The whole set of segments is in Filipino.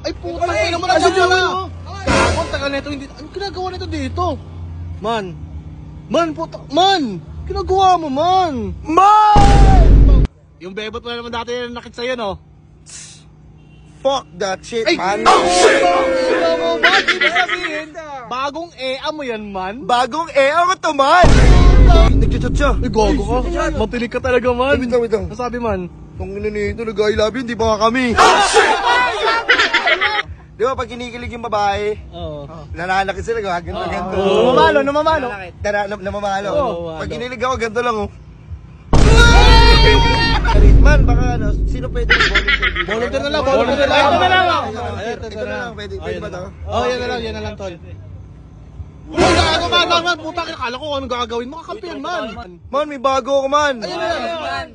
Ay puta, ina mo na na. Kapon, tagal na ito, hindi. Ano ginagawa nito dito? Man. Man, puta. Man! Ginagawa mo, man! Man! Yung bebot mo na naman dati na nakit sa'yo, no? Fuck that shit, Ay! man. Oh, shit! Ina mo, man! Ibig sabihin, bagong EA mo yan, man? Bagong ako to, man! Nagchat-chat siya. Ay, gago ka. Matinig ka talaga, man. Wait lang. Ano sabi, man? Kung ina nito, nag-I love you, hindi pa nga kami. Di ba, pag kinikilig yung babae, Oo. nananakit sila, ganito. Namamalo. Namamalo. Oo, Pag ano. kinilig ako, ganito lang, oh. Man, baka ano, sino pwede volunteer? Volunteer na lang, volunteer na lang. Ito na lang. Ito na lang, pwede ba to? Oh, yan na lang, tol. Uy, gago, man. Puta, akala ko anong gagawin mo. Kakampi yan, man. Man, may bago ako, man. Ayun na lang.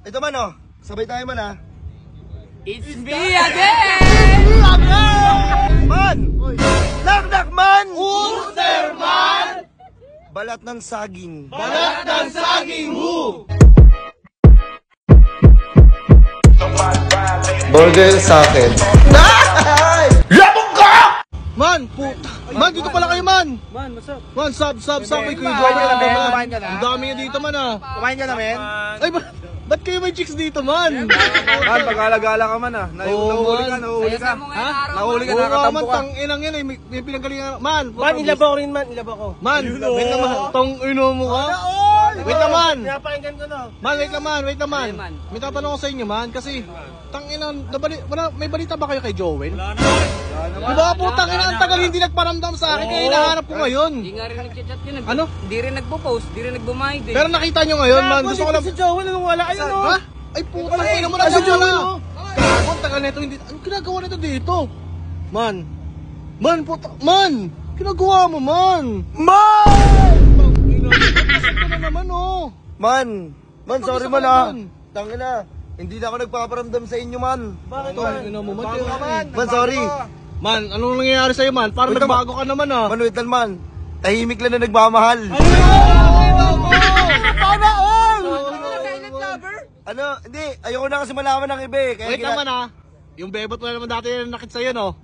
Ito man, oh. Sabay tayo, man, ah. It's me again! Man! Naknak, man! Booster, man! Balat ng saging. Balat ng saging, who? Burger sa akin. Man, puta. Man, dito pala kayo, man. Man, what's up? Man, sub. May kuya Kumain ka na, Joel. man. Kumain ka na. Ang dami niya dito, man, ah. Kumain ka na, men? Ay, ba't kayo may chicks dito, man? Man, pag-alagala ka man ah. Nahuli ka. Ha? Nahuli ka, Oo nga, nakatampo man, ka. tang inang yan, eh. May pinanggalingan. Man, Man, ilaba ko rin, man. Ilaba ko. Man, wait naman. Tong ino mo ka. Wait naman. Pinapakinggan ko na. Man, wait naman. May tatanong ko sa inyo, man, kasi tanginang may balita ba kayo kay Joel? Diba po, tanginang ang tagal hindi nagparamdam sa akin, kaya hinahanap ko ngayon. Hindi nga rin nag-chat yun. Ano? Hindi rin nagpo-post, hindi rin nagbumayad eh. Pero nakita nyo ngayon, man, gusto ko lang. Si Joel, nung wala kayo, no? Ha? Ay puta, ina mo na na. Kapon, tagal na ito, hindi. Ano ginagawa nito dito? Man. Man, puta. Man! Ginagawa mo, man! Man! Kasi ko na naman, oh. Man, sorry Mag-isa man, ka ah. naman. Tangina, hindi na ako nagpaparamdam sa inyo, man. Bakit, Tong man? ina mo, man. Man, sorry. Man, anong nangyayari sa'yo, man? Parang Wait, nagbago ka naman, ah. Man, wait lang, man. Tahimik lang na nagmamahal. Sana all! Ano, hindi, ayoko na kasi malaman ng iba, eh. Kaya Wait naman, ah. Yung bebot mo na naman dati na nakit sa'yo, no?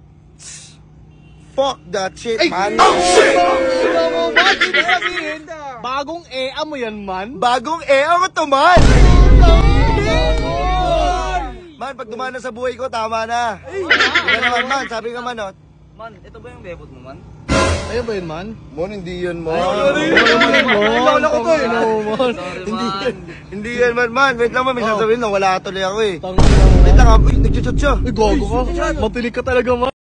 Fuck that shit, man. Ina mo, man. Ibig sabihin, bagong EA mo yan, man? Bagong ako to, man. Man, pag dumana sa buhay ko, tama na. Diba naman, man, sabi nga man, oh. Man, ito ba yung bebot mo man? Ayun ba yun, man? Mon, hindi yan, man. Lola ko to, eh. Hindi yan, man. Wait lang, man, may sasabihin na wala tuloy ako, eh. Tangina mo. Wait lang, ah. Uy, nagchat-chat siya. Ay, gago ka. Matinig ka talaga, man.